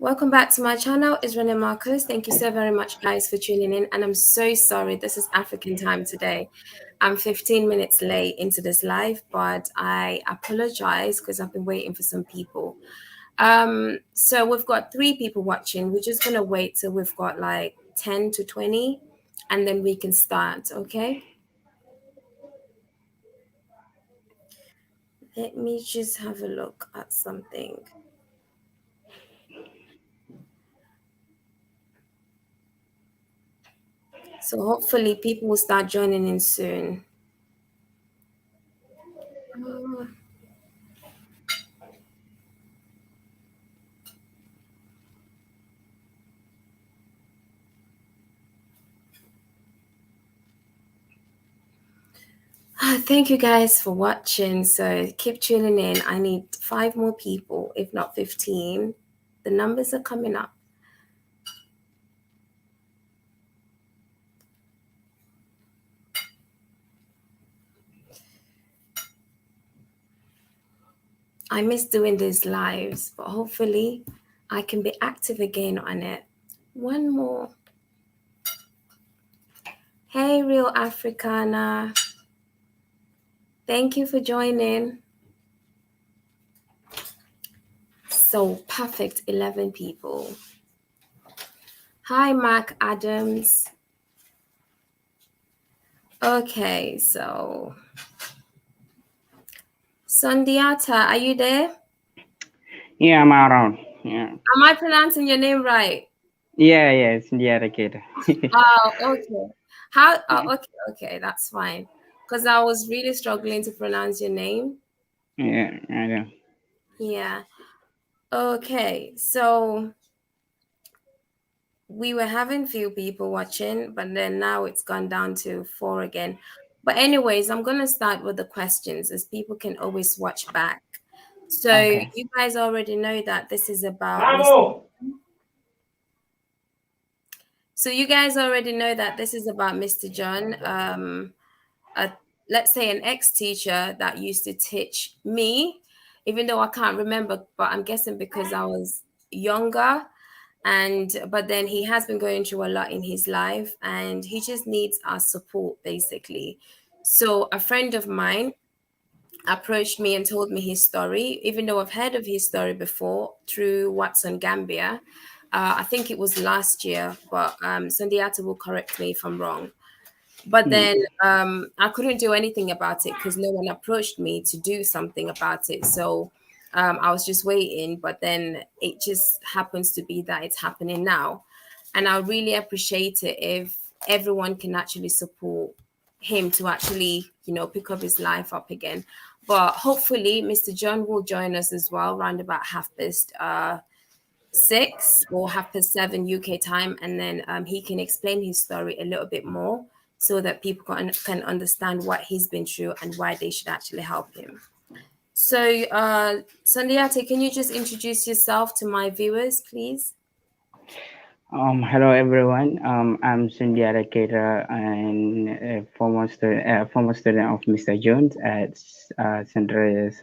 Welcome back to my channel. It's Rene Marcus. Thank you so very much, guys, for tuning in. And I'm so sorry. This is African time today. I'm 15 minutes late into this live, but I apologize because I've been waiting for some people. So we've got 3 people watching. We're just gonna wait till we've got like 10 to 20, and then we can start. Okay. Let me just have a look at something. So hopefully people will start joining in soon. Thank you guys for watching. So keep tuning in. I need 5 more people, if not 15. The numbers are coming up. I miss doing these lives, but hopefully I can be active again on it. 1 more. Hey, Real Africana. Thank you for joining. So perfect, 11 people. Hi, Mac Adams. Okay, so Sundiata, are you there? Yeah, I'm around. Yeah. Am I pronouncing your name right? Yeah, it's Indiaracate. Oh, okay. How? Oh, okay, that's fine. Because I was really struggling to pronounce your name. Yeah, I know. Yeah. Okay, so we were having few people watching, but then now it's gone down to 4 again. But anyways, I'm gonna start with the questions as people can always watch back. So Okay. you guys already know that this is about Bravo! So you guys already know that this is about Mr. John, let's say an ex-teacher that used to teach me, even though I can't remember, but I'm guessing because I was younger. But then he has been going through a lot in his life, and he just needs our support, basically. So a friend of mine approached me and told me his story, even though I've heard of his story before through What's on Gambia. I think it was last year, but Sundiata will correct me if I'm wrong. But then I couldn't do anything about it because no one approached me to do something about it. So I was just waiting. But then it just happens to be that it's happening now. And I really appreciate it if everyone can actually support him to actually, pick up his life up again. But hopefully, Mr. John will join us as well, around about 6 or 7 UK time, and then he can explain his story a little bit more so that people can understand what he's been through and why they should actually help him. So, Sandiate, can you just introduce yourself to my viewers, please? Hello everyone. I'm Sundiaracate and former student of Mr. Jones at St. Regis,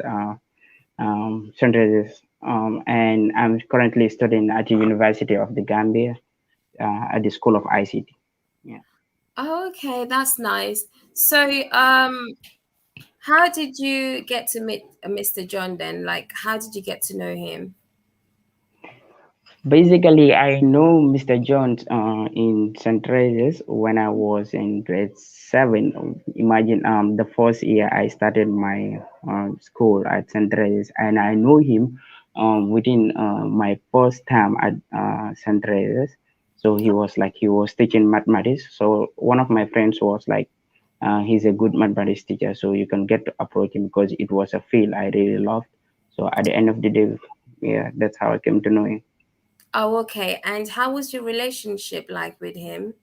and I'm currently studying at the University of the Gambia at the School of ICT. Yeah. Oh, okay, that's nice. So, how did you get to meet Mr. John then? Like, how did you get to know him? Basically, I know Mr. Jones in St. Teresa's when I was in grade 7. Imagine the first year I started my school at St. Teresa's, and I know him within my first time at St. Teresa's. So he was teaching mathematics. So one of my friends was like, he's a good mathematics teacher, so you can get to approach him because it was a field I really loved. So at the end of the day, yeah, that's how I came to know him. Oh, okay. And how was your relationship like with him?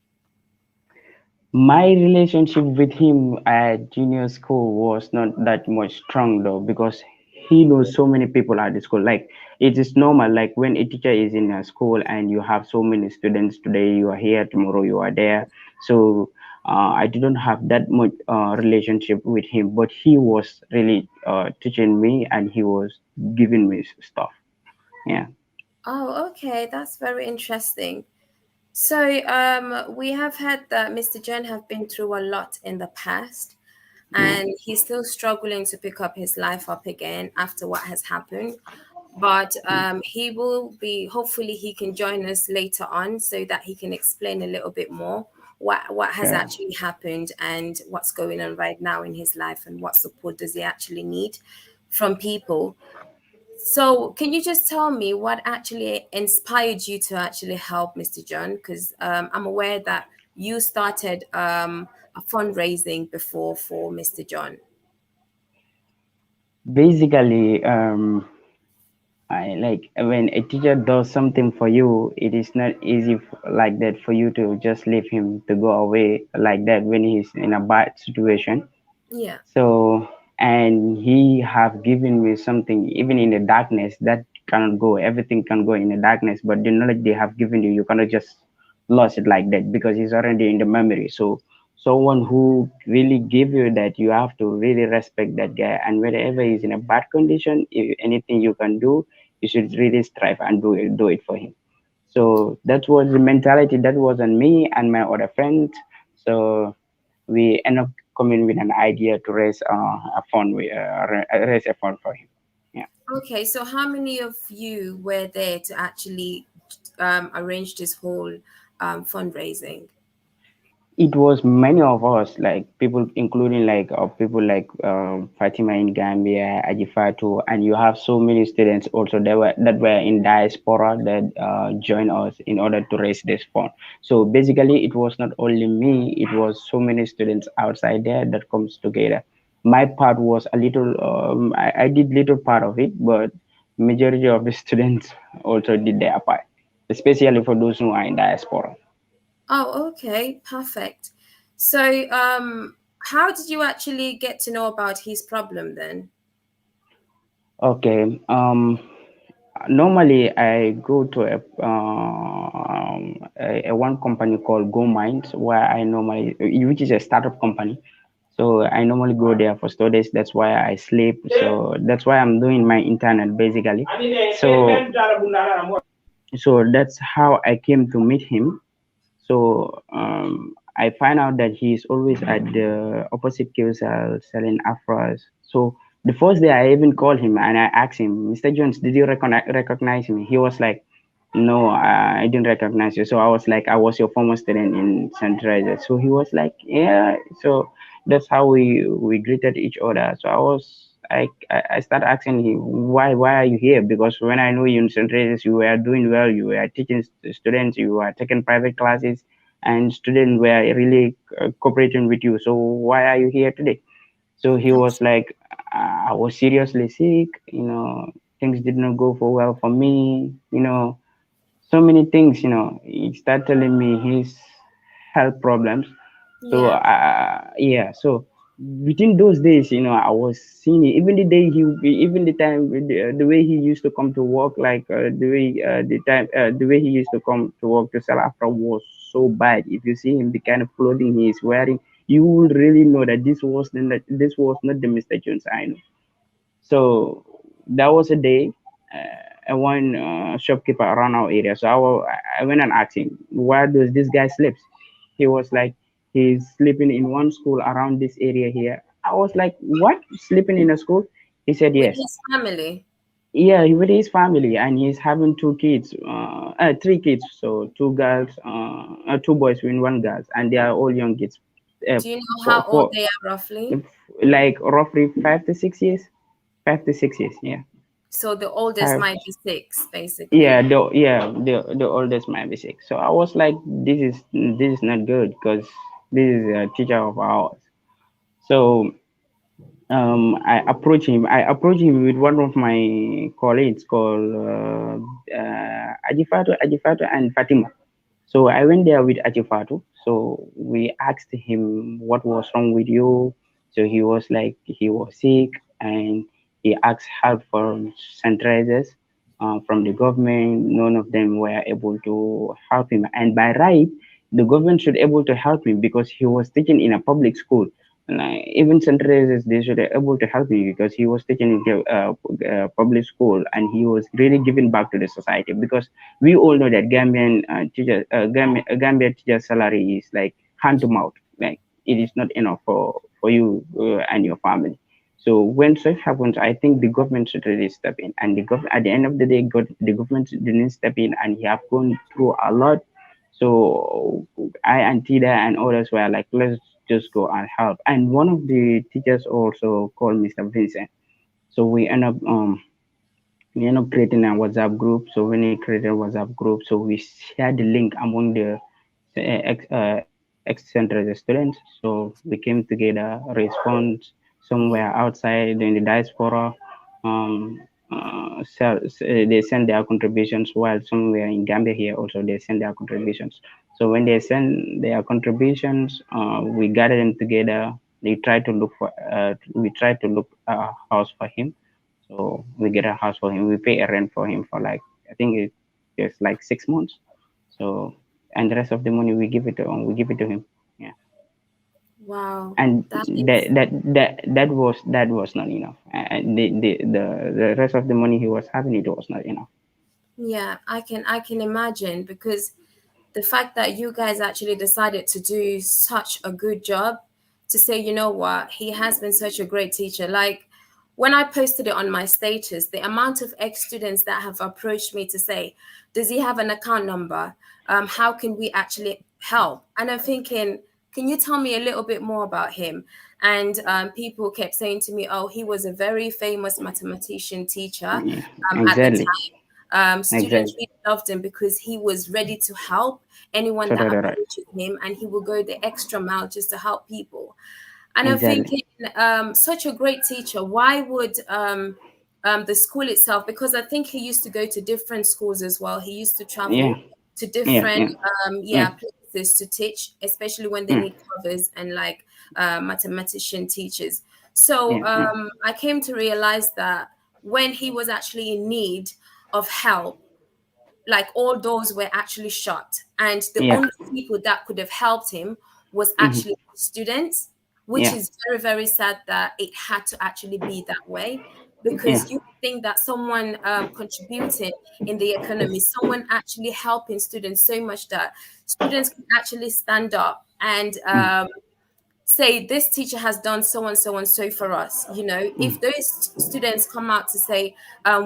My relationship with him at junior school was not that much strong though, because he knows so many people at the school. Like it is normal, like when a teacher is in a school and you have so many students, today you are here, tomorrow you are there. So I didn't have that much relationship with him, but he was really teaching me and he was giving me stuff. Yeah. Oh, okay, that's very interesting. So, we have heard that Mr. John have been through a lot in the past, Yeah, and he's still struggling to pick up his life up again after what has happened. But he will be. Hopefully, he can join us later on so that he can explain a little bit more what has sure. actually happened and what's going on right now in his life and what support does he actually need from people. So, can you just tell me what actually inspired you to actually help Mr. John? Because I'm aware that you started a fundraising before for Mr. John. Basically, I like when a teacher does something for you, it is not easy like that for you to just leave him to go away like that when he's in a bad situation. Yeah. So, and he have given me something even in the darkness that cannot go. Everything can go in the darkness, but the knowledge they have given you, you cannot just lose it like that because it's already in the memory. So, someone who really give you that, you have to really respect that guy. And whenever he's in a bad condition, if anything you can do, you should really strive and do it for him. So that was the mentality that was on me and my other friends. So we end up coming with an idea to raise a fund. We raise a fund for him. Yeah, Okay. So, how many of you were there to actually arrange this whole fundraising? it was many of us, like people, including like people like Fatima in Gambia, Ajifatu, and you have so many students also that were in diaspora that joined us in order to raise this fund. So basically, it was not only me; it was so many students outside there that comes together. My part was a little. I did little part of it, but majority of the students also did their part, especially for those who are in diaspora. Oh, okay, perfect. So, how did you actually get to know about his problem then? Okay. Normally I go to a one company called Go Minds where I normally, which is a startup company. So I normally go there for studies. That's why I sleep. So that's why I'm doing my internet basically. So that's how I came to meet him. So I find out that he's always at the opposite QSL selling afros. So the first day I even called him and I asked him, Mr. Jones, did you recognize me? He was like, no, I didn't recognize you. So I was like, I was your former student in St. Teresa. So he was like, yeah. So that's how we greeted each other. So I started asking him, why are you here? Because when I know you in St. Teresa's, you were doing well. You were teaching students. You were taking private classes, and students were really cooperating with you. So why are you here today? So he was like, I was seriously sick. Things did not go for well for me. So many things. He started telling me his health problems. So Yeah, yeah, so within those days, I was seeing it. Even the day even the time, the way he used to come to work, like the way he used to come to work to sell after was so bad. If you see him, the kind of clothing he is wearing, you will really know that this was not the Mr. Jones I know. So that was a day. One shopkeeper around our area. So I went and asked him, where does this guy sleep? He was like, he's sleeping in one school around this area here. I was like, what? Sleeping in a school? He said with yes. his family. Yeah, with his family, and he's having two kids, three kids. So two girls, two boys and one girl, and they are all young kids. Do you know how old For they are roughly? like roughly 5 to 6 years. 5 to 6 years, yeah. So the oldest Five. might be six, basically. The oldest might be six. So I was like, this is not good because this is a teacher of ours. So I approached him with one of my colleagues called Ajifatu and Fatima. So I went there with Ajifatu. So we asked him what was wrong with you. So he was like he was sick and he asked help from centralizers from the government. None of them were able to help him. And by right, the government should able to help him because he was teaching in a public school. And even Central Areas, they should be able to help me because he was teaching in public school and he was really giving back to the society. Because we all know that Gambia teacher salary is like hand to mouth. Like it is not enough for you and your family. So when such happens, I think the government should really step in. And at the end of the day, the government didn't step in, and he have gone through a lot. So I and Tida and others were like, let's just go and help. And one of the teachers also called Mr. Vincent. So we end up creating a WhatsApp group. So when we created a WhatsApp group, so we shared the link among the ex-center students. So we came together, response somewhere Yeah. outside in the diaspora. They send their contributions, while somewhere in Gambia here also they send their contributions. So when they send their contributions, we gather them together. We try to look a house for him. So we get a house for him. We pay a rent for him for like, I think it's like 6 months. So and the rest of the money we give it to him. Yeah. Wow. And That is, that was not enough. And the rest of the money he was having, it was not enough. yeah, I can imagine, because the fact that you guys actually decided to do such a good job, to say, you know what, he has been such a great teacher. Like when I posted it on my status, the amount of ex-students that have approached me to say, does he have an account number? How can we actually help? And I'm thinking, can you tell me a little bit more about him? And people kept saying to me, oh, he was a very famous mathematician teacher Yeah, at the exactly, time. Students exactly. really loved him because he was ready to help anyone that Totally right. approaches him, and he will go the extra mile just to help people. And I'm Exactly. thinking, such a great teacher, why would the school itself, because I think he used to go to different schools as well. He used to Yeah, travel to yeah, different yeah, yeah, mm, places to teach, especially when they mm, need covers and like mathematician teachers. So yeah, yeah, I came to realize that when he was actually in need of help, like all doors were actually shut, and the yeah, only people that could have helped him was mhm, actually students, which yeah, is very, very sad that it had to actually be that way. yeah, Because you think that someone contributing in the economy, someone actually helping students so much that students can actually stand up and mm, say, this teacher has done so and so for us. mm, If those students come out to say,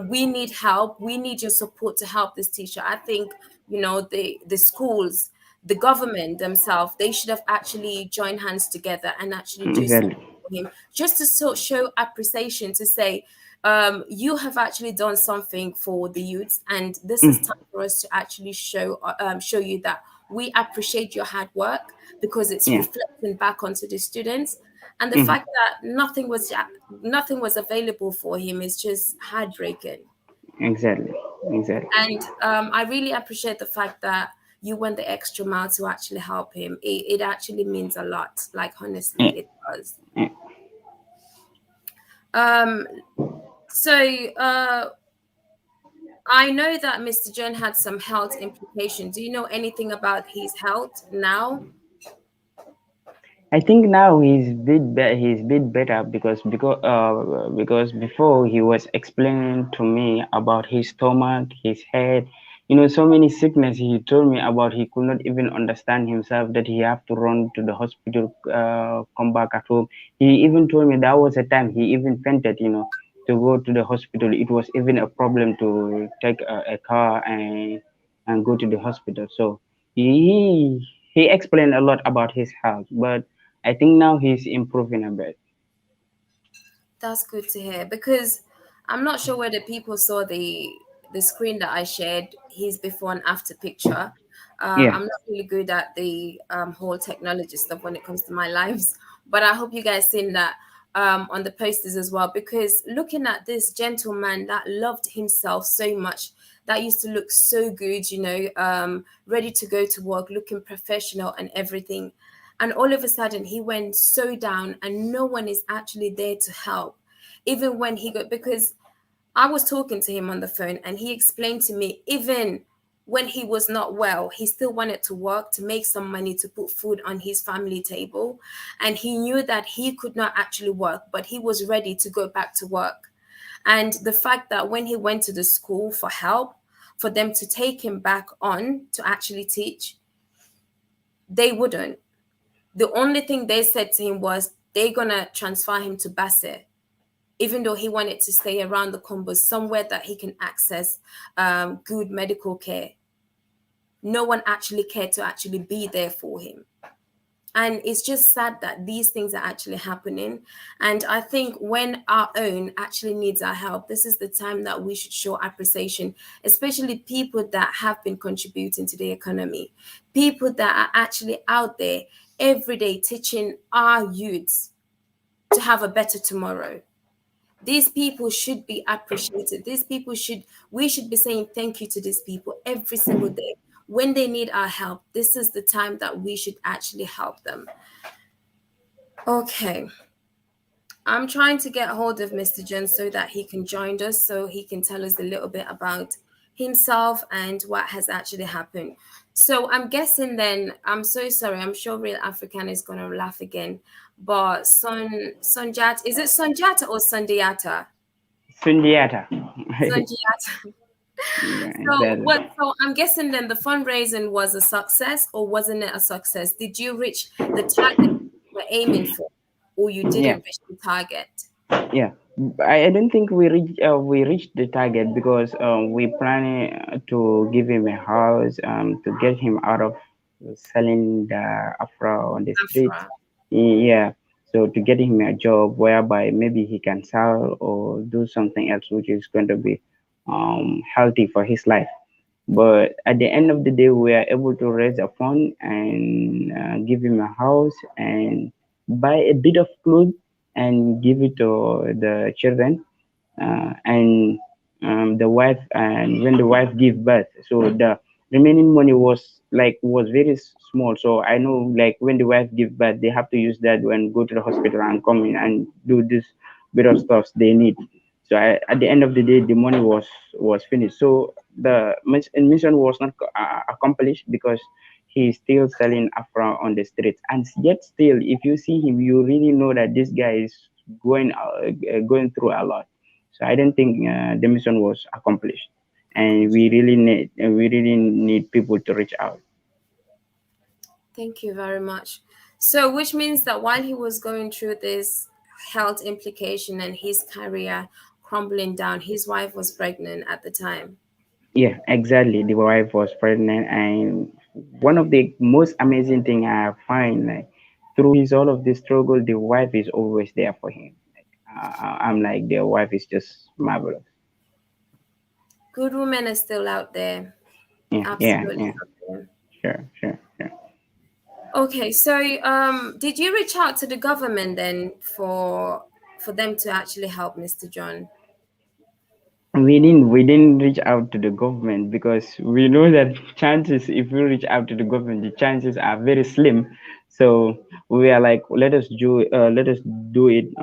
we need help, we need your support to help this teacher, I think, the schools, the government themselves, they should have actually joined hands together and actually do exactly. something for him, just to show appreciation, to say, you have actually done something for the youths, and this is Mm, time for us to actually show you that we appreciate your hard work, because it's yeah, reflecting back onto the students. And the mm, fact that nothing was available for him is just heartbreaking. exactly, exactly. And I really appreciate the fact that you went the extra mile to actually help him. It actually means a lot, like honestly Yeah, it does. yeah. um so I know that Mr. John had some health implications. Do you know anything about his health now? I think now he's bit better because before he was explaining to me about his stomach, his head, so many sickness he told me about. He could not even understand himself that he have to run to the hospital, come back at home. He even told me there was a time he even fainted, to go to the hospital. It was even a problem to take a car and go to the hospital. So he explained a lot about his health, but I think now he's improving a bit. That's good to hear, because I'm not sure whether people saw the screen that I shared, his before and after picture. Yeah, I'm not really good at the whole technology stuff when it comes to my lives, but I hope you guys seen that on the posters as well. Because looking at this gentleman that loved himself so much, that used to look so good, ready to go to work, looking professional and everything, and all of a sudden he went so down, and no one is actually there to help. Even when he got, because I was talking to him on the phone, and he explained to me, even when he was not well, he still wanted to work to make some money to put food on his family table. And he knew that he could not actually work, but he was ready to go back to work. And the fact that when he went to the school for help, for them to take him back on to actually teach, they wouldn't. The only thing they said to him was they're going to transfer him to Bassett, even though he wanted to stay around the Combos, somewhere that he can access good medical care. No one actually cared to actually be there for him. And it's just sad that these things are actually happening. And I think when our own actually needs our help, this is the time that we should show appreciation, especially people that have been contributing to the economy, people that are actually out there every day teaching our youths to have a better tomorrow. These people should be appreciated. We should be saying thank you to these people every single day. When they need our help, this is the time that we should actually help them. Okay. I'm trying to get hold of Mr. Jones so that he can join us, so he can tell us a little bit about himself and what has actually happened. So I'm guessing then, I'm so sorry, I'm sure Real African is going to laugh again, but Sunjata, is it Sunjata or Sundiata? Sundiata. Sundiata. Yeah, So exactly. what? So I'm guessing then the fundraising was a success, or wasn't it a success? Did you reach the target you were aiming for, or you Yeah, didn't reach the target? yeah. I don't think we reached the target because we planning to give him a house to get him out of selling the afro on the street. Afra. Yeah. So to get him a job whereby maybe he can sell or do something else which is going to be healthy for his life. But at the end of the day, we are able to raise a fund and give him a house and buy a bit of clothes and give it to the children and the wife. And when the wife give birth, so the remaining money was very small. So I know like when the wife give birth, they have to use that when go to the hospital and come in and do this bit of stuff they need. So at the end of the day, the money was finished. So the mission was not accomplished because he's still selling afra on the streets. And yet still, if you see him, you really know that this guy is going through a lot. So I don't think the mission was accomplished, and we really need people to reach out. Thank you very much. So, which means that while he was going through this health implication and his career crumbling down, his wife was pregnant at the time. Yeah, exactly. The wife was pregnant, and one of the most amazing thing I find, like through his all of this struggle, the wife is always there for him. I'm like, the wife is just marvelous. Good women are still out there. Yeah, yeah, Absolutely yeah. out there. Sure, sure, sure. Okay, so did you reach out to the government then for them to actually help Mr. John? We didn't reach out to the government because we know that chances if we reach out to the government the chances are very slim. So we are like, let us do it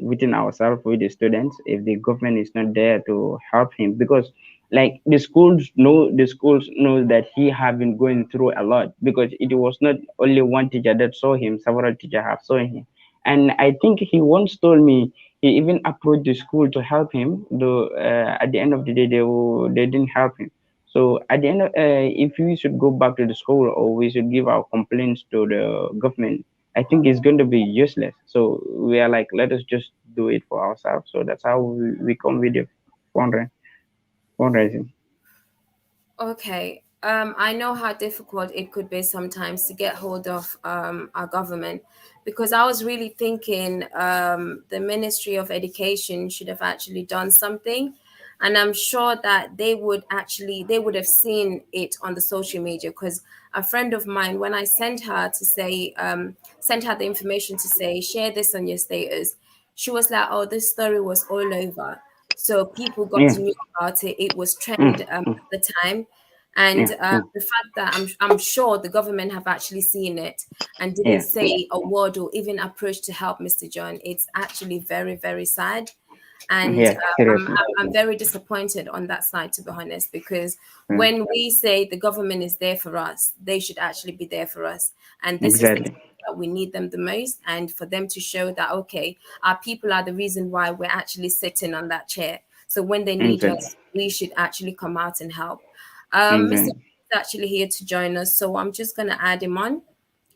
within ourselves with the students if the government is not there to help him, because like the schools know that he have been going through a lot, because it was not only one teacher that saw him, several teachers have saw him. And I think he once told me he even approached the school to help him, though at the end of the day they didn't help him. So at the end if we should go back to the school or we should give our complaints to the government, I think it's going to be useless. So we are like, let us just do it for ourselves. So that's how we come with the fundra- fundraising. Okay. I know how difficult it could be sometimes to get hold of our government, because I was really thinking the Ministry of Education should have actually done something. And I'm sure that they would have seen it on the social media, because a friend of mine, when I sent her the information to say, share this on your status, she was like, oh, this story was all over. So people got Yeah. to know about it. It was trend Mm, mm, at the time. And yeah. Mm, the fact that I'm sure the government have actually seen it and didn't yeah. say a word or even approach to help Mr. John, it's actually very, very sad. And Yeah, seriously. I'm very disappointed on that side, to be honest, because Yeah, when we say the government is there for us, they should actually be there for us. And this is the exactly. time that we need them the most. And for them to show that, okay, our people are the reason why we're actually sitting on that chair. So when they need Exactly. us, we should actually come out and help. Mr. Exactly. is actually here to join us. So I'm just going to add him on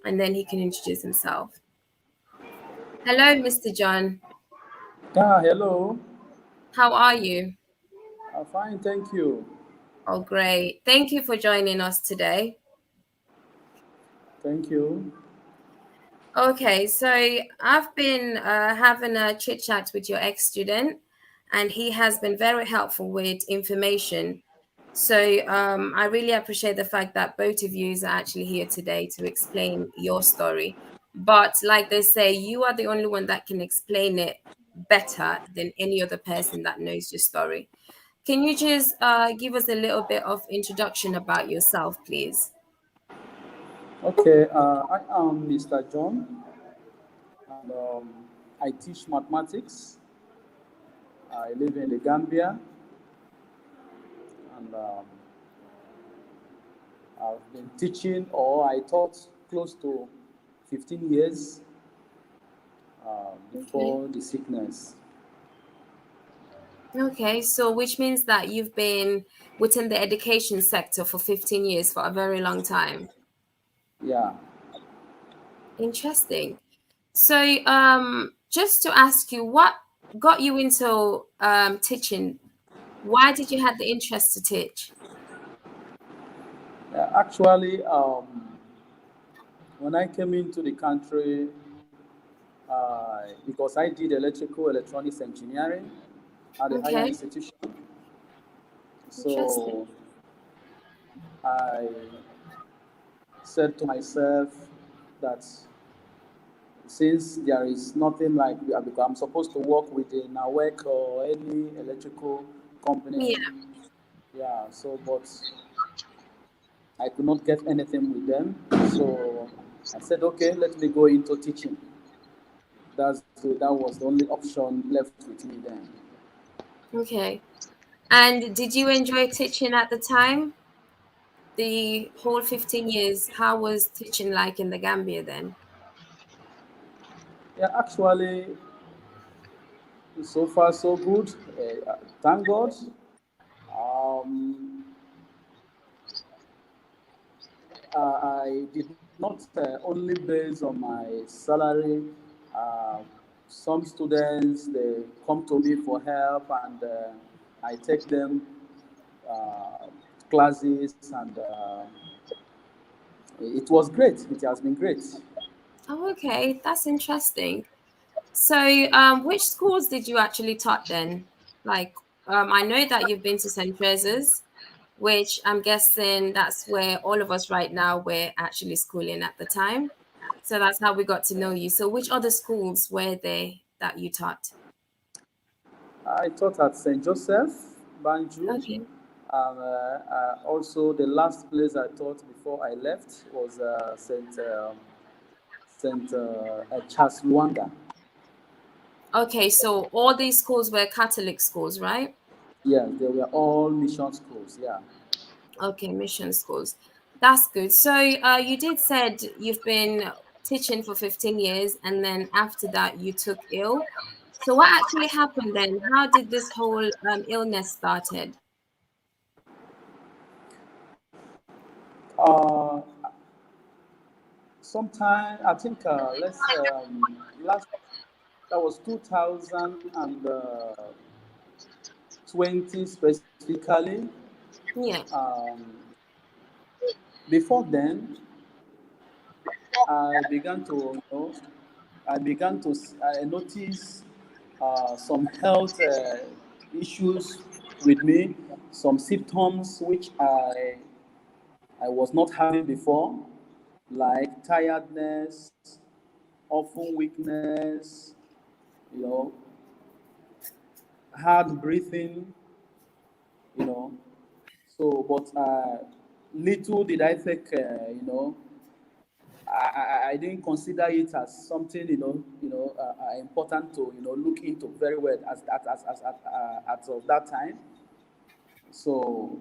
and then he can introduce himself. Hello, Mr. John. Ah, hello. How are you? I'm fine, thank you. Oh, great. Thank you for joining us today. Thank you. Okay, so I've been having a chit chat with your ex student, and he has been very helpful with information. So I really appreciate the fact that both of you are actually here today to explain your story. But like they say, you are the only one that can explain it better than any other person that knows your story. Can you just give us a little bit of introduction about yourself, please? Okay, I am Mr. John, and I teach mathematics. I live in the Gambia, and I've been teaching, or I taught close to 15 years Okay. before the sickness. Okay, so which means that you've been within the education sector for 15 years, for a very long time. Yeah, Interesting. So, just to ask you, what got you into teaching? Why did you have the interest to teach? yeah actually, when I came into the country, because I did electrical electronics engineering at a higher Okay, institution. interesting. So I said to myself that since there is nothing like because I'm supposed to work with a NAWEC or any electrical company, Yeah. yeah. So, but I could not get anything with them. So I said, okay, let me go into teaching. That was the only option left with me then. Okay. And did you enjoy teaching at the time? The whole 15 years, how was teaching like in the Gambia then? Yeah, actually, so far so good. Thank God. Um, I did not only based on my salary. Uh, some students they come to me for help, and I take them uh, classes, and it was great. It has been great. Oh, okay, that's interesting. So, which schools did you actually taught then? Like, I know that you've been to St. Teresa's, which I'm guessing that's where all of us right now were actually schooling at the time. So that's how we got to know you. So, which other schools were there that you taught? I taught at St. Joseph, Banjul, Okay. and also the last place I taught before I left was Saint Charles Luanda. Okay, so all these schools were Catholic schools, right? Yes, they were all mission schools. Yeah. Okay, mission schools. That's good. So, you did said you've been teaching for 15 years and then after that you took ill. So what actually happened then? How did this whole illness started? Uh, Sometime I think let's last that was 2020 specifically. Yeah. Um, Before then, I began to I notice some health issues with me, some symptoms which I was not having before, like tiredness, often weakness, you know, hard breathing, you know. So, but little did I take, I didn't consider it as something important to look into very well as of that time. So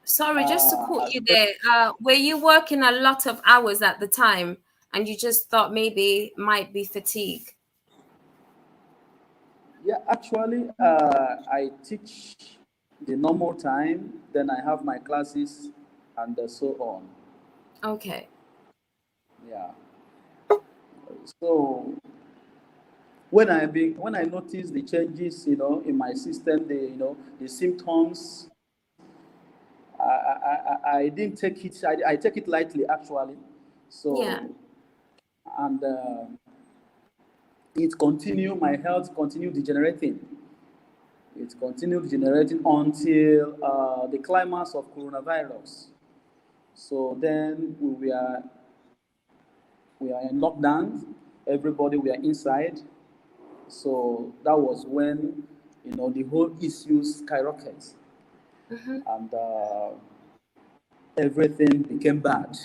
Sorry, just to quote as you there, were you working a lot of hours at the time and you just thought maybe might be fatigue? Yeah, actually, I teach the normal time, then I have my classes, and so on. Okay. Yeah. So when I notice the changes, in my system, the symptoms, I didn't take it. I take it lightly, actually. Yeah. So and it continued. My health continued degenerating. It continued degenerating until the climax of coronavirus. So then we are in lockdown. Everybody we are inside. So that was when the whole issue skyrocketed, Mm-hmm. and everything became bad,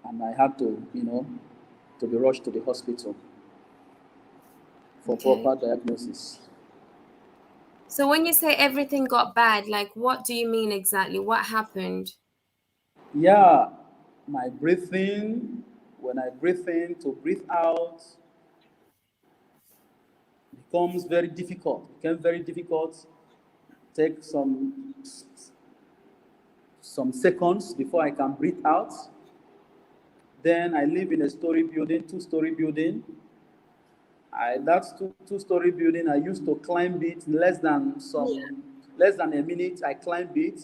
and I had to be rushed to the hospital for Okay. proper diagnosis. So when you say everything got bad, like what do you mean exactly? What happened? Yeah, my breathing, when I breathe in to breathe out, becomes very difficult. Became very difficult. Take some seconds before I can breathe out. Then I live in a story building, two-story building. That's two-story building. I used to climb it Yeah. less than a minute. I climb it.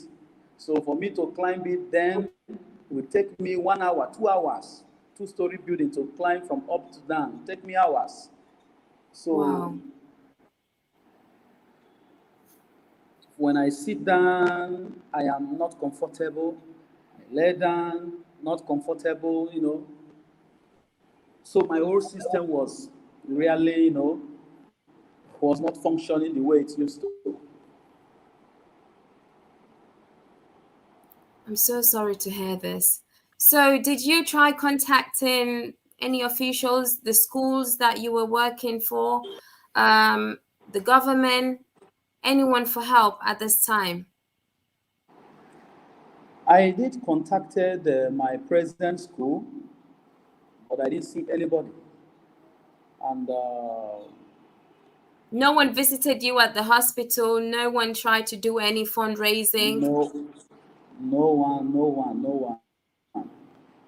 So for me to climb it, then it would take me 1 hour, 2 hours. Two-story building to climb from up to down take me hours. So Wow. when I sit down, I am not comfortable. I lay down, not comfortable. So my whole system was really, was not functioning the way it used to. I'm so sorry to hear this. So did you try contacting any officials, the schools that you were working for, the government, anyone for help at this time? I did contacted my present school, but I didn't see anybody. And No one visited you at the hospital. No one tried to do any fundraising. no, no one, no one, no one.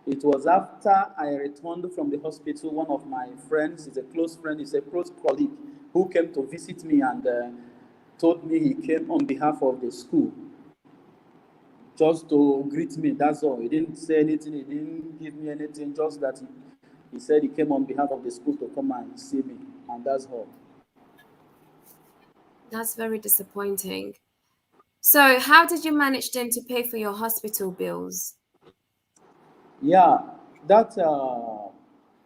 It was after I returned from the hospital. One of my friends is a close friend, is a close colleague, who came to visit me and told me he came on behalf of the school just to greet me. That's all. He didn't say anything. He didn't give me anything. Just that he said he came on behalf of the school to come and see me, and that's all. That's very disappointing. So, how did you manage then to pay for your hospital bills? Yeah, that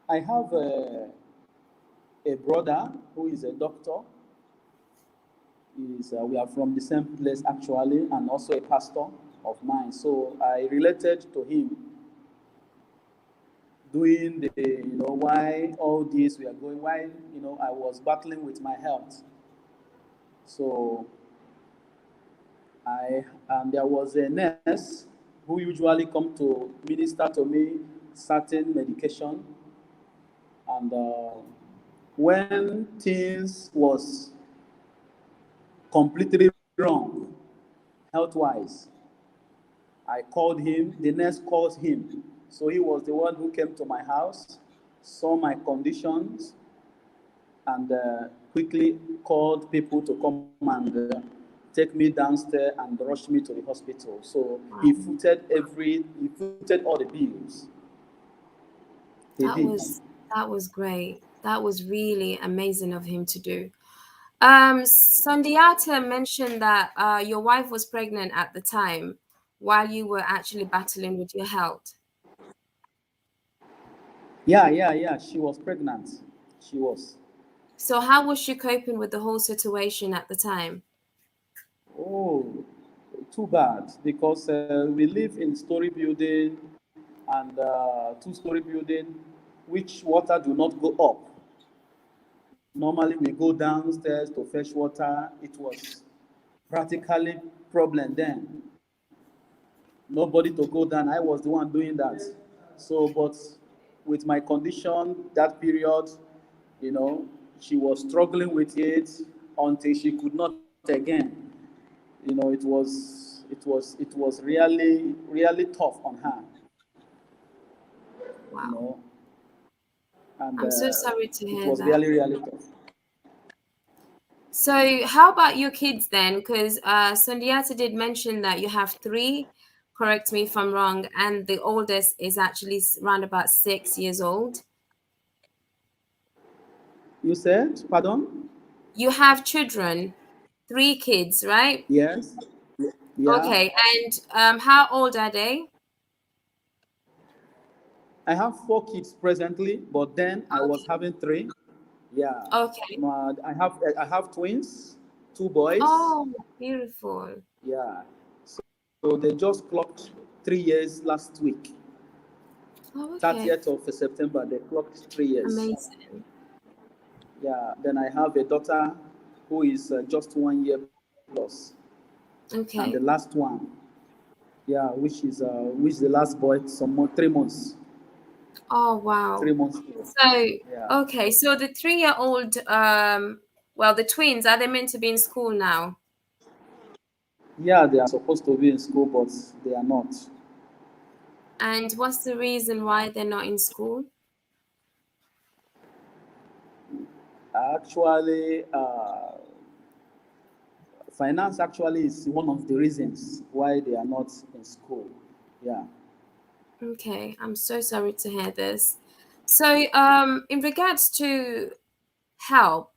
I have a brother who is a doctor. We are from the same place actually, and also a pastor of mine. So I related to him doing the why all this we are going, why I was battling with my health. So there was a nurse who usually come to minister to me certain medication, and when things was completely wrong health wise, I called him, the nurse calls him. So he was the one who came to my house, saw my conditions, and quickly called people to come and take me downstairs and rush me to the hospital. So Wow. he footed all the bills. He That did. was that was great. That was really amazing of him to do. Sundiata mentioned that your wife was pregnant at the time while you were actually battling with your health. Yeah. She was pregnant. She was. So how was she coping with the whole situation at the time? Oh, too bad because we live in story building and two-story building, which water do not go up. Normally, we go downstairs to fetch water. It was practically problem then. Nobody to go down. I was the one doing that. So, but with my condition, that period, you know, she was struggling with it until she could not again. You know, it was really tough on her. You Wow. know, and I'm so sorry to it hear was that. really tough. So, how about your kids then? Because Sundiata did mention that you have three, correct me if I'm wrong, and the oldest is actually around about 6 years old. You said, pardon? You have children, three kids, right? Yes. Yeah. Okay, and how old are they? I have 4 kids presently, but then I was Okay, having three. Yeah. okay. I have twins, 2 boys. Oh, beautiful. Yeah. So they just clocked 3 years last week. Oh, okay. 30th of September, they clocked 3 years. Amazing. Yeah. Then I have a daughter who is just 1 year plus, and the Okay. last one, yeah, which is the last boy, 3 months, Oh, three wow. months old. So, Yeah. okay, so the 3-year old, well, the twins, are they meant to be in school now? Yeah, they are supposed to be in school, but they are not. And what's the reason why they're not in school? Actually, finance actually is one of the reasons why they are not in school. Yeah. Okay, I'm so sorry to hear this. So, in regards to help,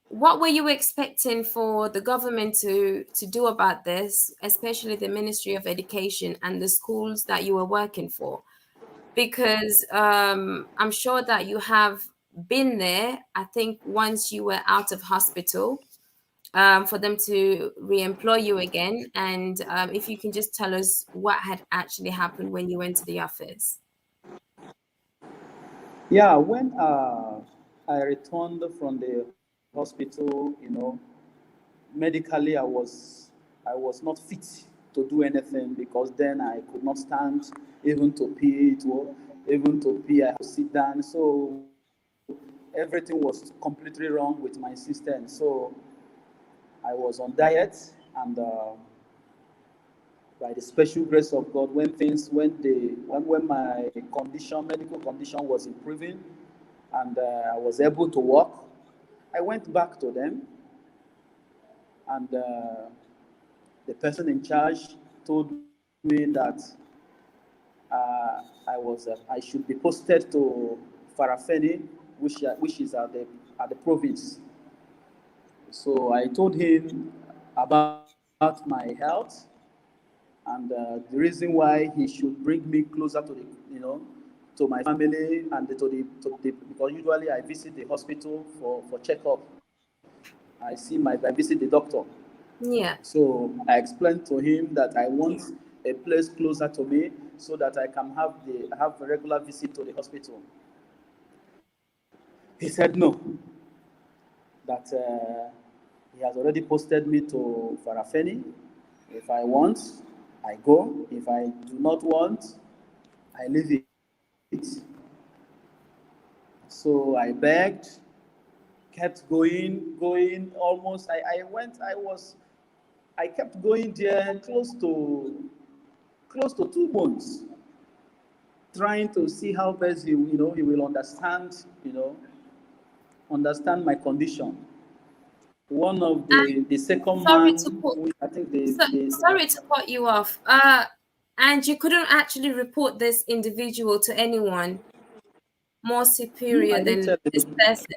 what were you expecting for the government to do about this, especially the Ministry of Education and the schools that you were working for? Because I'm sure that you have been there. I think once you were out of hospital, for them to re-employ you again. And if you can just tell us what had actually happened when you went to the office. Yeah, when I returned from the hospital, medically I was not fit to do anything because then I could not stand even to pee. Even to pee, I have to sit down. So everything was completely wrong with my system. So I was on diet, and by the special grace of God, when my medical condition was improving, and I was able to walk, I went back to them, and the person in charge told me that I should be posted to Farafeni, which is at the province. So I told him about my health, and the reason why he should bring me closer to my family, and because usually I visit the hospital for checkup. I visit the doctor. Yeah. So I explained to him that I want a place closer to me so that I can have a regular visit to the hospital. He said no, that he has already posted me to Farafeni. If I want, I go. If I do not want, I leave it. So I begged, kept going. Almost, I kept going there close to 2 months, trying to see how best he will understand my condition. One of And the second sorry to man, put, I think sorry to cut you off. And you couldn't actually report this individual to anyone more no, superior I didn't than tell this anybody. person.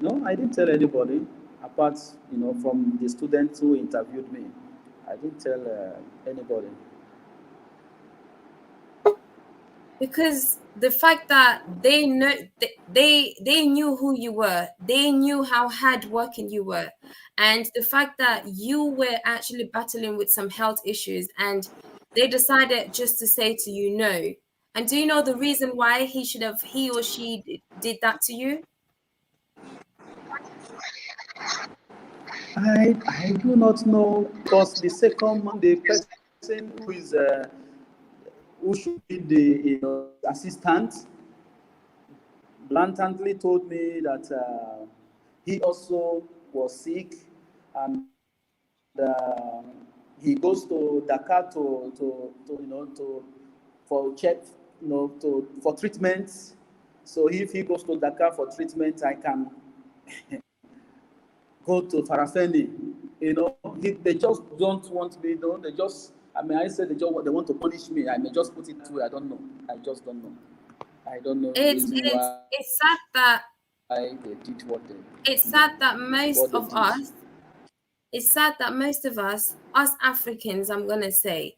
No, I didn't tell anybody apart from the students who interviewed me. I didn't tell anybody. because the fact that they know they knew who you were, they knew how hardworking you were, and the fact that you were actually battling with some health issues, and they decided just to say to you no. And do you know the reason why he or she did that to you? I do not know, because the second man, the person who should be the assistant, blatantly told me that he also was sick, and he goes to Dakar for check, for treatment. So if he goes to Dakar for treatment, I can go to Farafeni. They just don't want me. They just. I mean, I said they want to punish me. I may just put it that way. I don't know. I just don't know. I don't know the It's reason it's why it's sad that they did what they. it's sad that most What they of did. us it's sad that most of us Africans, I'm gonna say,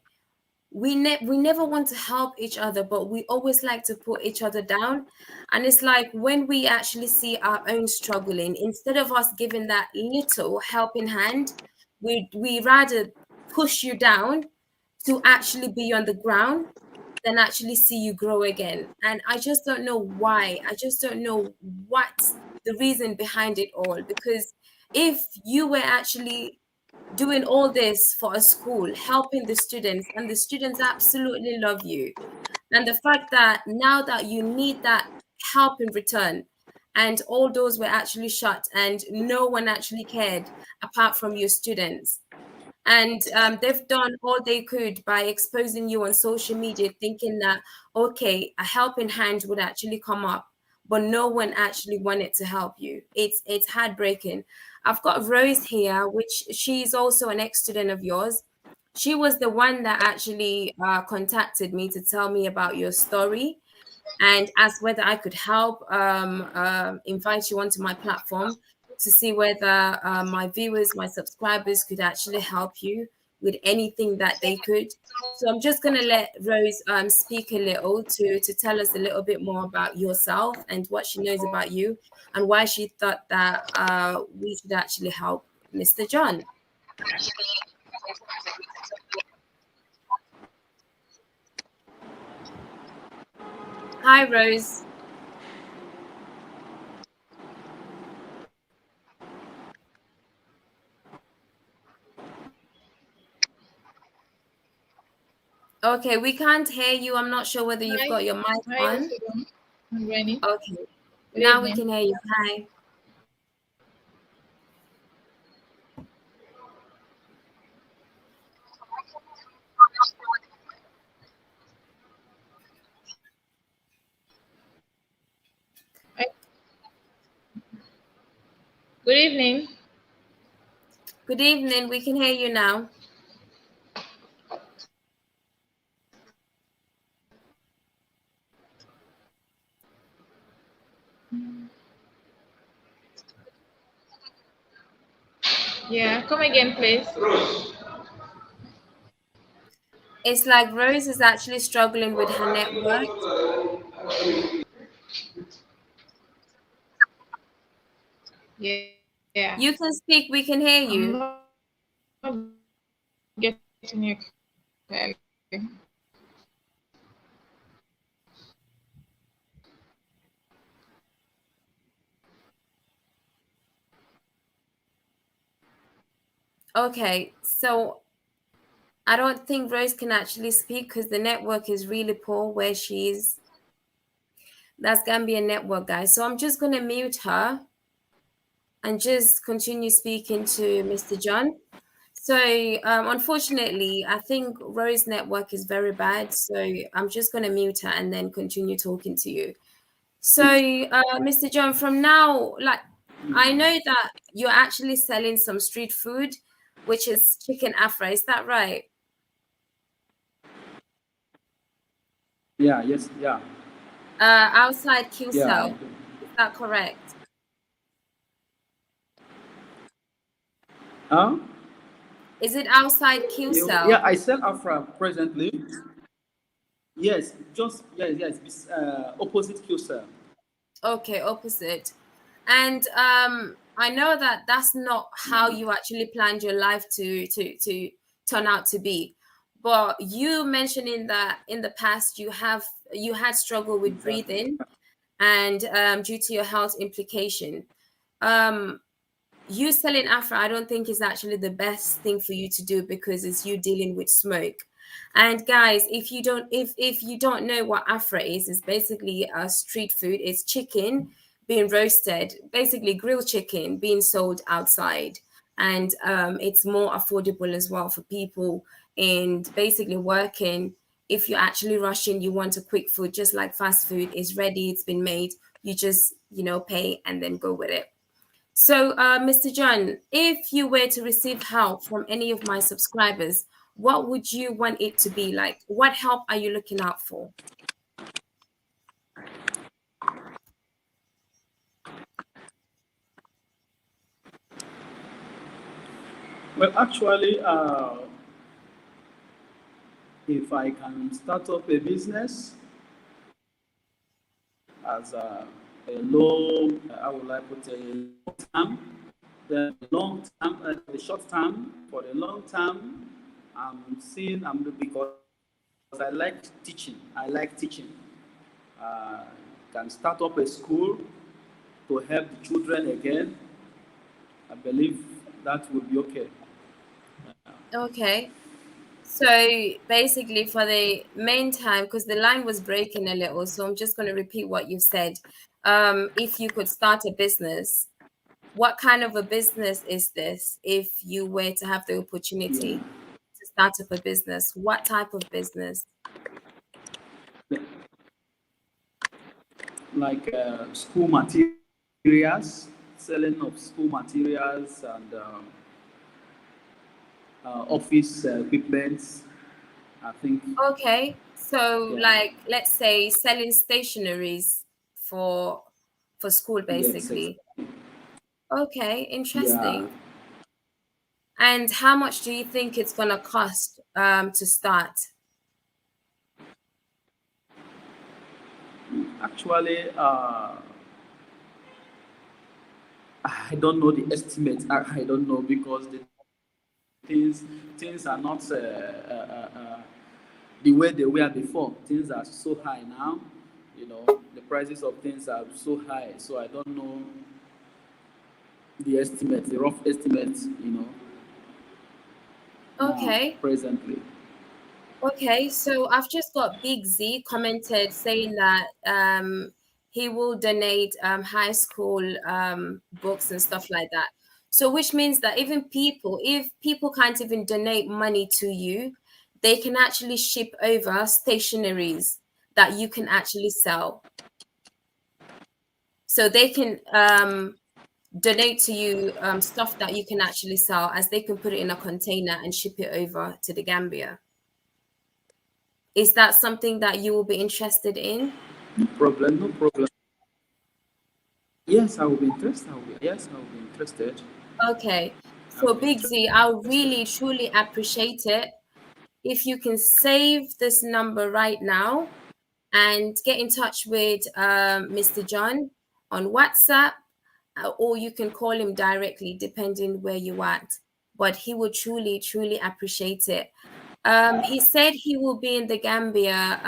we never want to help each other, but we always like to put each other down. And it's like when we actually see our own struggling, instead of us giving that little helping hand, we rather push you down to actually be on the ground than actually see you grow again. And I just don't know why. I just don't know what's the reason behind it all. Because if you were actually doing all this for a school, helping the students, and the students absolutely love you, and the fact that now that you need that help in return, and all doors were actually shut, and no one actually cared apart from your students, and they've done all they could by exposing you on social media, thinking that okay, a helping hand would actually come up, but no one actually wanted to help you. It's heartbreaking. I've got Rose here, which she's also an ex-student of yours. She was the one that actually contacted me to tell me about your story and asked whether I could help invite you onto my platform to see whether my viewers, my subscribers could actually help you with anything that they could. So I'm just going to let Rose speak a little to tell us a little bit more about yourself and what she knows about you and why she thought that we should actually help Mr. John. Hi, Rose. Okay, we can't hear you. I'm not sure whether you've got your mic Hi, on. Mr. John. I'm Rene. Okay, Good now we evening. can hear you. Hi. Hi. Good evening. Good evening. We can hear you now. Yeah, come again, please. It's like Rose is actually struggling with her network. Yeah, yeah. You can speak. We can hear I'm you. not getting you clearly. Okay, so I don't think Rose can actually speak because the network is really poor where she is. That's Gambian network, guys. So I'm just going to mute her and just continue speaking to Mr. John. So unfortunately, I think Rose network is very bad. So I'm just going to mute her and then continue talking to you. So, Mr. John, from now, like, I know that you're actually selling some street food, which is chicken afra. Is that right? Yeah. Yes. Yeah. Outside Yeah. I QCell. do. Is that correct? Huh? Is it outside Yeah. QCell? I sell Afra presently. Yes, just yes, yes. Opposite QCell. Okay, opposite. And I know that that's not how you actually planned your life to turn out to be. But you mentioning that in the past you had struggle with Exactly. breathing and due to your health implication. Um, you selling Afra, I don't think is actually the best thing for you to do because it's you dealing with smoke. And guys, if you don't know what Afra is, it's basically a street food. It's chicken being roasted, basically grilled chicken being sold outside, and it's more affordable as well for people. And basically working, if you're actually rushing, you want a quick food, just like fast food is ready, it's been made. You just pay and then go with it. So, Mr. John, if you were to receive help from any of my subscribers, what would you want it to be like? What help are you looking out for? Well, actually, if I can start up a business as a low, I would like to put a long term, the long term, the short term, for the long term, because I like teaching. I like teaching. Uh, can start up a school to help the children again. I believe that will be okay. Okay. So basically, for the main time, because the line was breaking a little, so I'm just going to repeat what you've said. If you could start a business, what kind of a business is this? If you were to have the Yeah. opportunity to start up a business, what type of business? Like school materials, selling of school materials and office equipment. I think, Okay, so yeah, like let's say selling stationaries for for school yes, basically. Okay, yeah. interesting. And how much do you think it's gonna cost to start? Actually, I don't know the estimate. I don't know because the things things are not the way they were before. Things are so high now. The prices of things are so high. So I don't know the estimate, the rough estimate. Now Okay, presently. okay. So I've just got Big Z commented saying that he will donate high school books and stuff like that. So which means that even people, if people can't even donate money to you, they can actually ship over stationaries that you can actually sell. So they can donate to you stuff that you can actually sell, as they can put it in a container and ship it over to the Gambia. Is that something that you will be interested in? No problem. No problem. Yes, I will be interested. Yes, I will be interested. Okay. I will So be Big Z, I interested. really truly appreciate it if you can save this number right now and get in touch with Mr. John on WhatsApp, or you can call him directly, depending where you at. But he would truly, truly appreciate it. He said he will be in the Gambia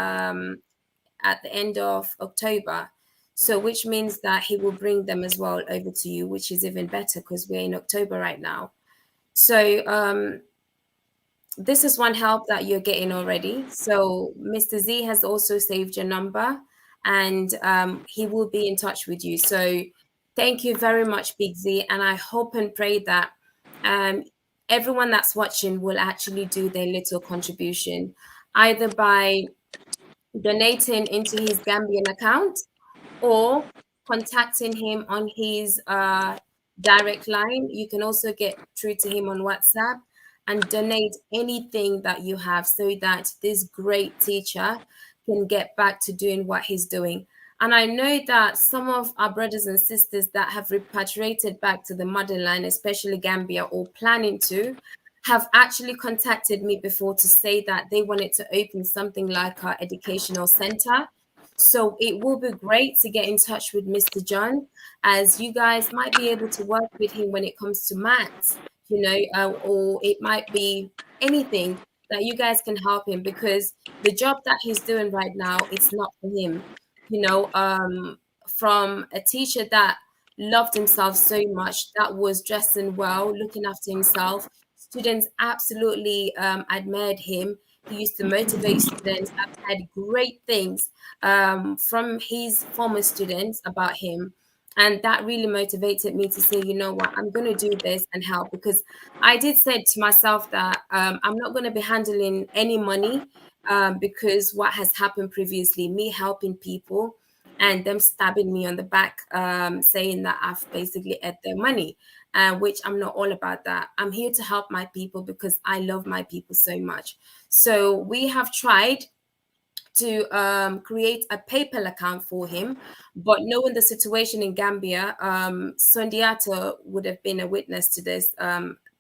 at the end of October. So, which means that he will bring them as well over to you, which is even better because we're in October right now. So, this is one help that you're getting already. So Mr. Z has also saved your number, and he will be in touch with you. So thank you very much, Big Z. And I hope and pray that um, everyone that's watching will actually do their little contribution, either by donating into his Gambian account or contacting him on his direct line. You can also get through to him on WhatsApp and donate anything that you have so that this great teacher can get back to doing what he's doing. And I know that some of our brothers and sisters that have repatriated back to the motherland, especially Gambia, or planning to, have actually contacted me before to say that they wanted to open something like our educational center. So it will be great to get in touch with Mr. John, as you guys might be able to work with him when it comes to maths, or it might be anything that you guys can help him, because the job that he's doing right now, it's not for him. From a teacher that loved himself so much, that was dressing well, looking after himself. Students absolutely admired him. He used to motivate students. I've had great things from his former students about him. And that really motivated me to say, you know what, I'm going to do this and help, because I did say to myself that I'm not going to be handling any money, because what has happened previously, me helping people and them stabbing me on the back, saying that I've basically ate their money, which I'm not all about that. I'm here to help my people because I love my people so much. So we have tried to create a PayPal account for him. But knowing the situation in Gambia, Sondiata would have been a witness to this,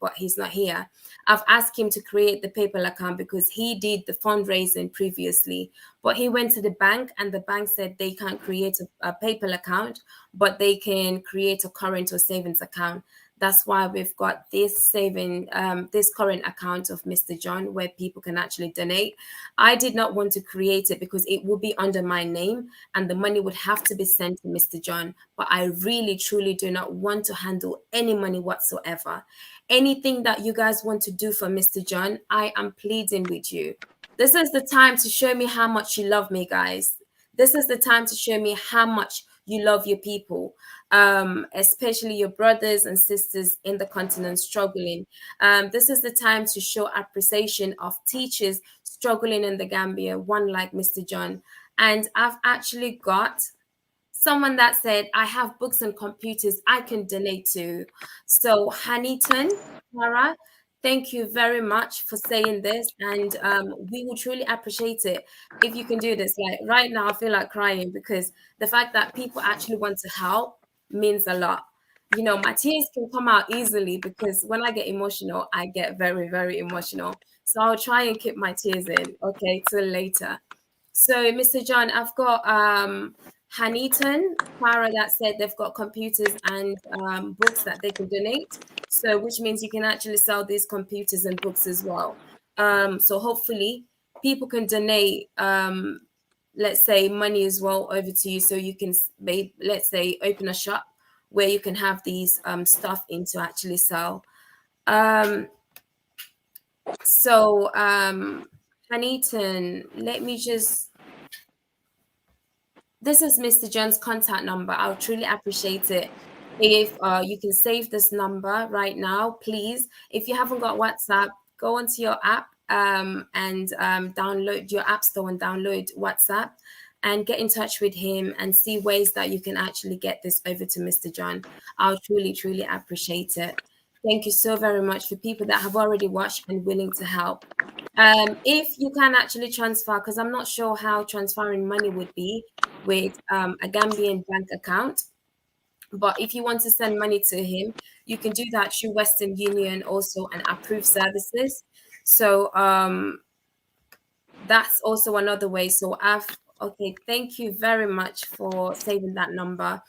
but he's not here. I've asked him to create the PayPal account because he did the fundraising previously, but he went to the bank and the bank said they can't create a PayPal account, but they can create a current or savings account. That's why we've got this this current account of Mr. John where people can actually donate. I did not want to create it because it would be under my name and the money would have to be sent to Mr. John. But I really, truly do not want to handle any money whatsoever. Anything that you guys want to do for Mr. John, I am pleading with you. This is the time to show me how much you love me, guys. This is the time to show me how much you love your people, especially your brothers and sisters in the continent struggling. This is the time to show appreciation of teachers struggling in the Gambia, one like Mr. John. And I've actually got someone that said, I have books and computers I can donate to. So Haniton, Tara, thank you very much for saying this. And we will truly appreciate it if you can do this. Like right now, I feel like crying because the fact that people actually want to help means a lot. My tears can come out easily because when I get emotional, I get very, very emotional. So I'll try and keep my tears in, okay, till later. So, Mr. John, I've got Haniton, Clara, that said they've got computers and books that they can donate. So, which means you can actually sell these computers and books as well. So, hopefully, people can donate, let's say, money as well over to you, so you can, let's say, open a shop where you can have these stuff in to actually sell. Haniton, let me just. This is Mr. John's contact number. I'll truly appreciate it if you can save this number right now, please. If you haven't got WhatsApp, go onto your app and download your app store and download WhatsApp and get in touch with him and see ways that you can actually get this over to Mr. John. I'll truly, truly appreciate it. Thank you so very much for people that have already watched and willing to help. If you can actually transfer, because I'm not sure how transferring money would be with a Gambian bank account, but if you want to send money to him, you can do that through Western Union also and approved services. So that's also another way. So okay, thank you very much for saving that number.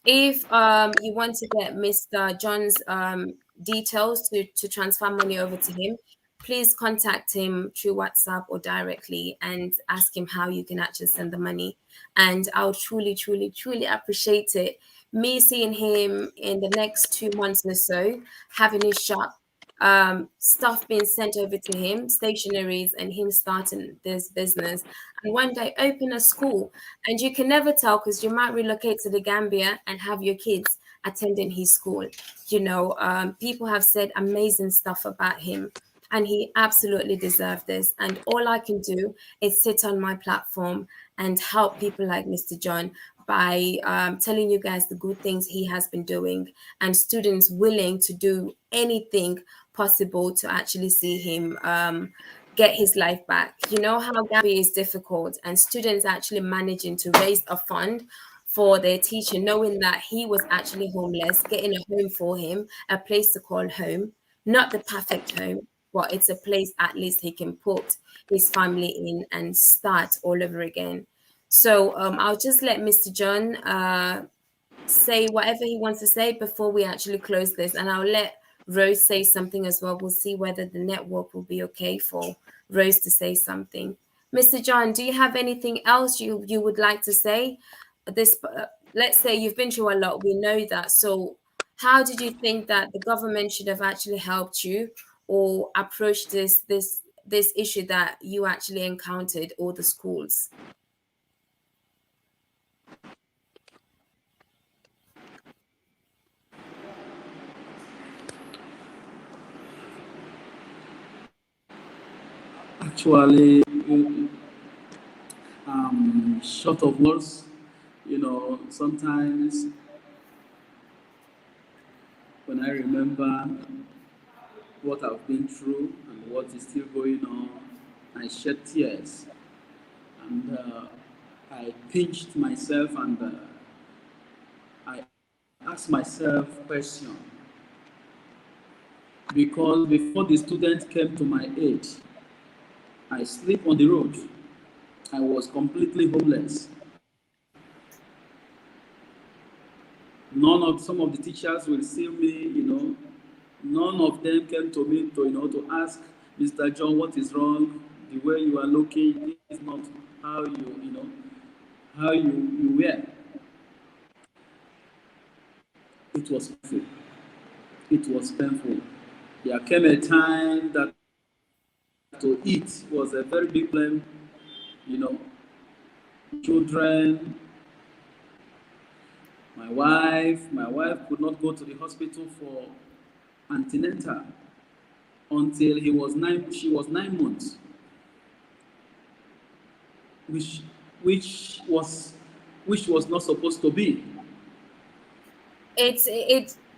If you want to get Mr. John's details to transfer money over to him, please contact him through WhatsApp or directly and ask him how you can actually send the money. And I'll truly, truly, truly appreciate it. Me seeing him in the next 2 months or so, having his shop, stuff being sent over to him, stationaries, and him starting this business. And one day open a school. And you can never tell because you might relocate to the Gambia and have your kids attending his school. People have said amazing stuff about him. And he absolutely deserved this. And all I can do is sit on my platform and help people like Mr. John by telling you guys the good things he has been doing, and students willing to do anything possible to actually see him get his life back. You know how Gambia is difficult, and students actually managing to raise a fund for their teacher, knowing that he was actually homeless, getting a home for him, a place to call home, not the perfect home, well, it's a place at least he can put his family in and start all over again. So I'll just let Mr. John say whatever he wants to say before we actually close this, and I'll let Rose say something as well. We'll see whether the network will be okay for Rose to say something. Mr. John, do you have anything else you would like to say? This, let's say you've been through a lot. We know that. So, how did you think that the government should have actually helped you or approached this issue that you actually encountered, or the schools? Actually, short of words, sometimes when I remember what I've been through and what is still going on, I shed tears. And I pinched myself and I asked myself question. Because before the student came to my aid, I slept on the road. I was completely homeless. Some of the teachers will see me, none of them came to me to ask Mr. John what is wrong. The way you are looking is not how you were. It was painful. It was painful. There came a time that to eat was a very big problem, children. My wife could not go to the hospital for antenatal until she was 9 months, which was not supposed to be.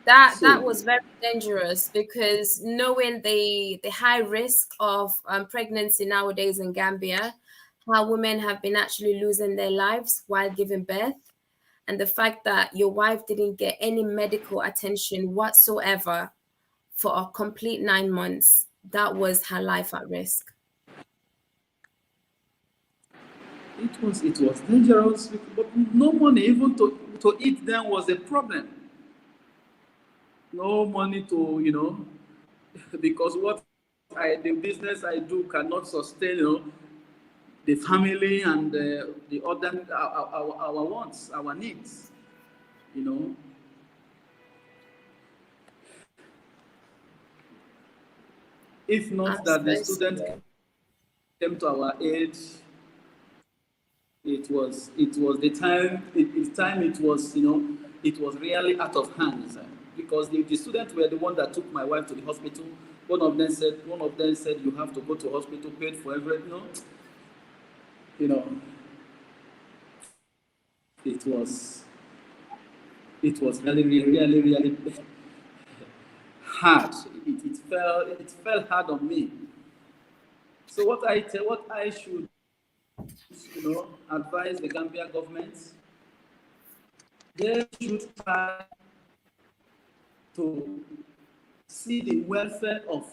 That was very dangerous, because knowing the high risk of pregnancy nowadays in Gambia, how women have been actually losing their lives while giving birth, and the fact that your wife didn't get any medical attention whatsoever for a complete 9 months, that was her life at risk. It was dangerous, but no money even to eat then was a problem. No money to because the business I do cannot sustain the family and the other our wants, our needs. If not that the student came to our aid, it was the time. It was really out of hands, because the students were the one that took my wife to the hospital. One of them said you have to go to hospital, paid for everything. It was really, really, really hard. It fell hard on me. So what I should advise the Gambia government, they should try to see the welfare of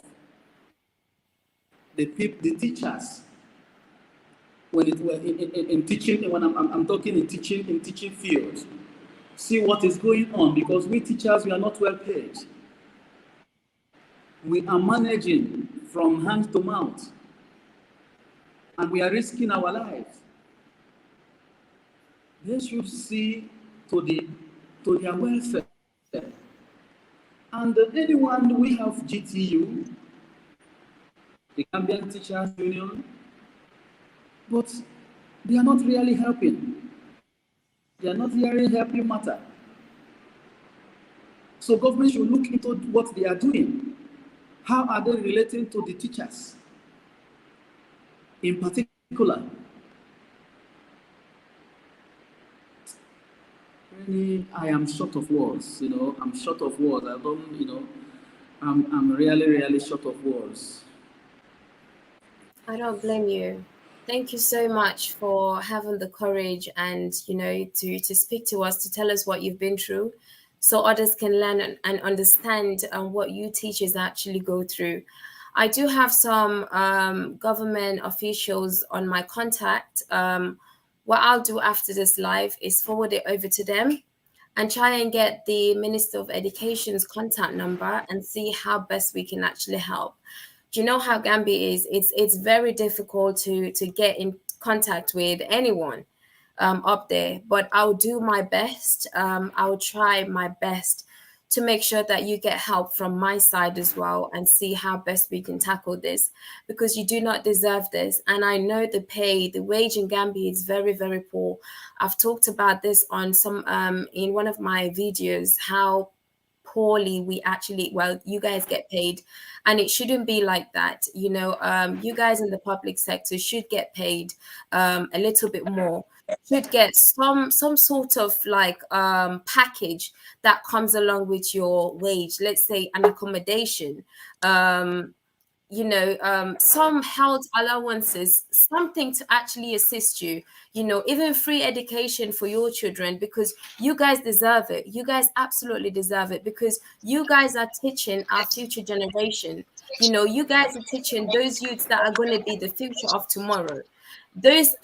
the teachers. When in teaching, when I'm talking in teaching field, see what is going on, because we teachers, we are not well paid. We are managing from hand to mouth, and we are risking our lives. They should see to their welfare. And anyone, we have GTU, the Gambian Teachers Union, but they are not really helping. They are not really helping matter. So government should look into what they are doing. How are they relating to the teachers in particular? Really, I am short of words, I'm short of words. I don't, I'm really, really short of words. I don't blame you. Thank you so much for having the courage and, to speak to us, to tell us what you've been through, so others can learn and understand what you teachers actually go through. I do have some government officials on my contact. What I'll do after this live is forward it over to them and try and get the Minister of Education's contact number and see how best we can actually help. Do you know how Gambia is? It's very difficult to get in contact with anyone up there, but I'll do my best. I'll try my best to make sure that you get help from my side as well and see how best we can tackle this, because you do not deserve this. And I know the wage in Gambia is very, very poor. I've talked about this on some in one of my videos, how poorly we actually, well, you guys get paid, and it shouldn't be like that. You guys in the public sector should get paid a little bit more, should get some sort of like package that comes along with your wage, let's say an accommodation, some health allowances, something to actually assist you, even free education for your children, because you guys deserve it. You guys absolutely deserve it, because you guys are teaching our future generation. You guys are teaching those youths that are going to be the future of tomorrow. Those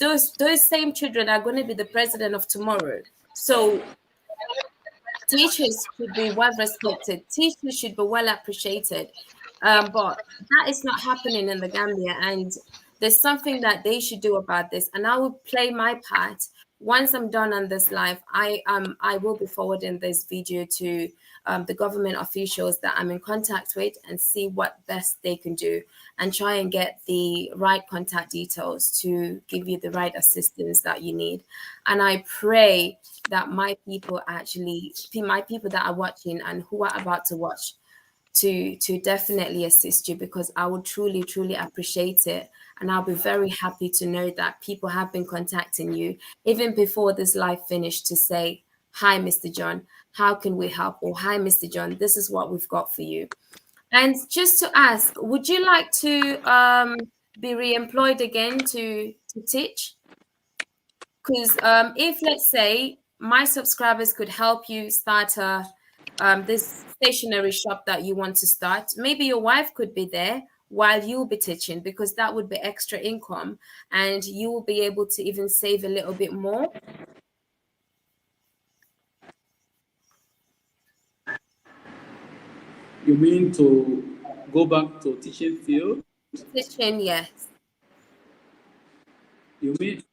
same children are going to be the president of tomorrow. So teachers should be well respected. Teachers should be well appreciated. But that is not happening in the Gambia, and there's something that they should do about this. And I will play my part. Once I'm done on this live, I will be forwarding this video to the government officials that I'm in contact with and see what best they can do and try and get the right contact details to give you the right assistance that you need. And I pray that my people that are watching and who are about to watch to definitely assist you, because I would truly, truly appreciate it. And I'll be very happy to know that people have been contacting you even before this live finished to say, hi, Mr. John, how can we help? Or hi, Mr. John, this is what we've got for you. And just to ask, would you like to be re-employed again to teach? Because if, let's say, my subscribers could help you start this stationery shop that you want to start, maybe your wife could be there while you'll be teaching, because that would be extra income and you will be able to even save a little bit more. You mean to go back to teaching field? Teaching, yes. You mean,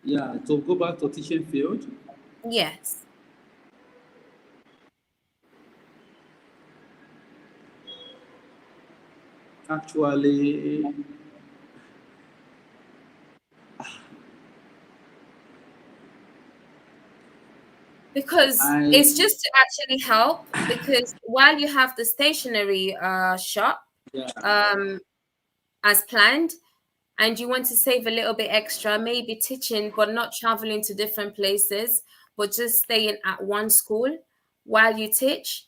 yeah, to go back to teaching field? Yes. Actually, because it's just to actually help, because while you have the stationery shop as planned, and you want to save a little bit extra, maybe teaching but not traveling to different places, but just staying at one school while you teach,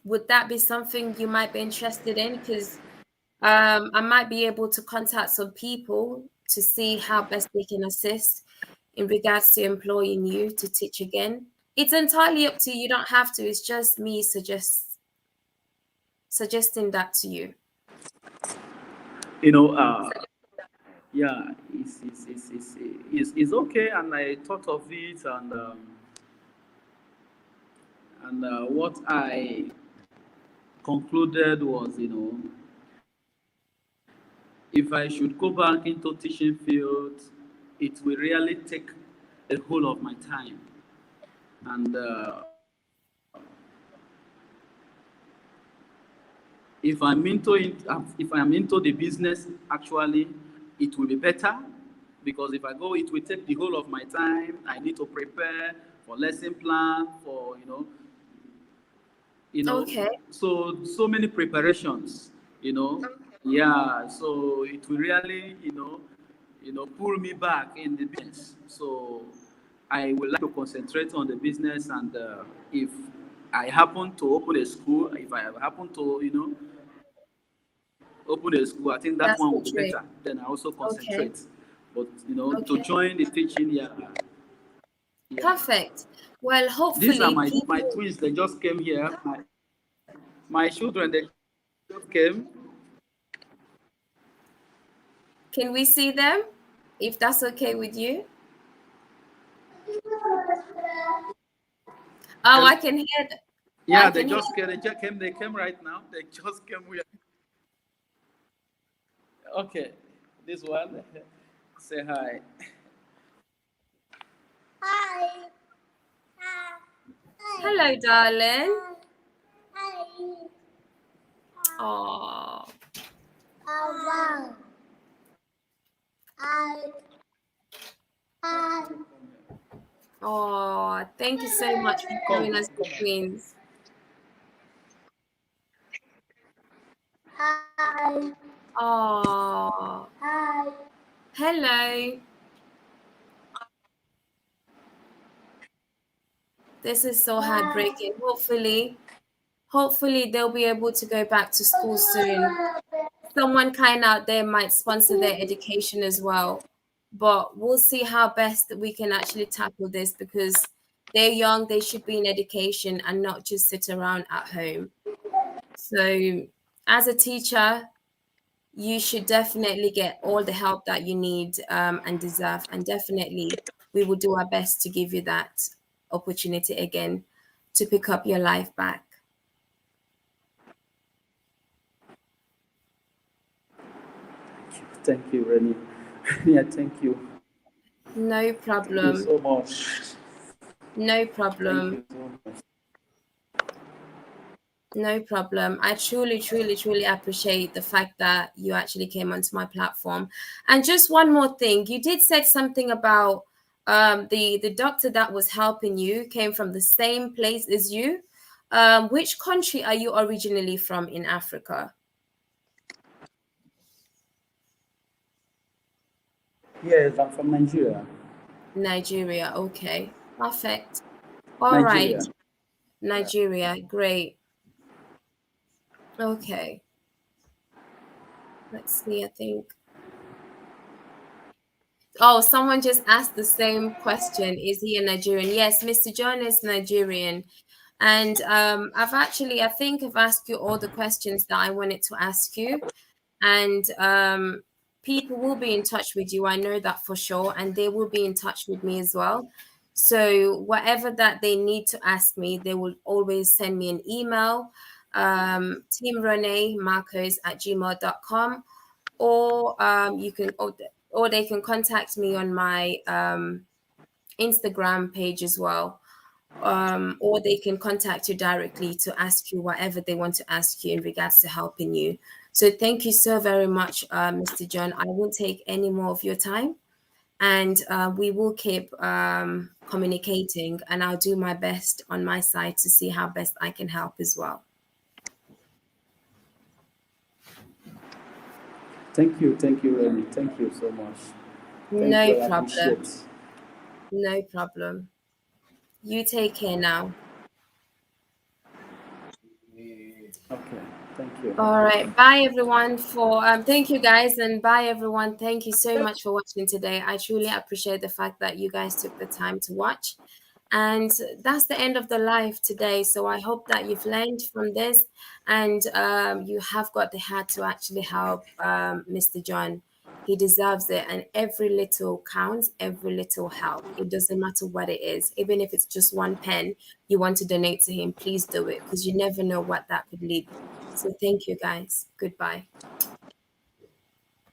would that be something you might be interested in? Because I might be able to contact some people to see how best they can assist in regards to employing you to teach again. It's entirely up to you. You don't have to. It's just me suggesting that to you. Yeah, it's okay, and I thought of it, and what I concluded was, if I should go back into teaching field, it will really take a whole of my time, and if I'm into the business, actually, it will be better, because if I go, it will take the whole of my time. I need to prepare for lesson plan, for Okay. so many preparations, Yeah, so it will really, pull me back in the business. So I would like to concentrate on the business, and if I happen to open a school, if I happen to, open a school, I think that one will be better. Then I also concentrate. Okay. But, to join the teaching, yeah. Perfect. Well, hopefully these are my twins. They just came here. My children, they came. Can we see them? If that's okay with you. Oh, I can hear them. Yeah, they just came. They just came. They came right now. They just came. Okay, this one. Say hi. Hi. Hello, darling. Oh. Oh, thank you so much for showing us the twins. Hi. Oh. Hi. Hello. This is so heartbreaking. Hopefully they'll be able to go back to school soon. Someone kind out there might sponsor their education as well. But we'll see how best that we can actually tackle this, because they're young, they should be in education and not just sit around at home. So as a teacher, you should definitely get all the help that you need and deserve. And definitely we will do our best to give you that opportunity again to pick up your life back. Thank you, Rene. Yeah, thank you. No Thank you problem. so much. No Thank problem. you so much. No problem. I truly, truly, truly appreciate the fact that you actually came onto my platform. And just one more thing, you did said something about the doctor that was helping you came from the same place as you. Which country are you originally from in Africa? Yes, I'm from Nigeria. Nigeria. Okay, perfect. All right, Nigeria. Nigeria. Great. Okay. Let's see. I think. Oh, someone just asked the same question. Is he a Nigerian? Yes, Mr. John is Nigerian. And I think I've asked you all the questions that I wanted to ask you. And people will be in touch with you. I know that for sure. And they will be in touch with me as well. So whatever that they need to ask me, they will always send me an email, teamrenemarcus@gmail.com, or you can, or they can contact me on my Instagram page as well, or they can contact you directly to ask you whatever they want to ask you in regards to helping you. So thank you so very much, Mr. John. I won't take any more of your time, and we will keep communicating, and I'll do my best on my side to see how best I can help as well. Thank you, Rene. Thank you so much. Thank No you. I problem. appreciate. No problem. You take care now. Okay. Thank you. All right. Bye, everyone. Thank you, guys, and bye, everyone. Thank you so much for watching today. I truly appreciate the fact that you guys took the time to watch. And that's the end of the live today. So I hope that you've learned from this, and you have got the heart to actually help Mr. John. He deserves it, and every little counts, every little help. It doesn't matter what it is, even if it's just one pen you want to donate to him. Please do it, because you never know what that could lead. So thank you, guys. Goodbye.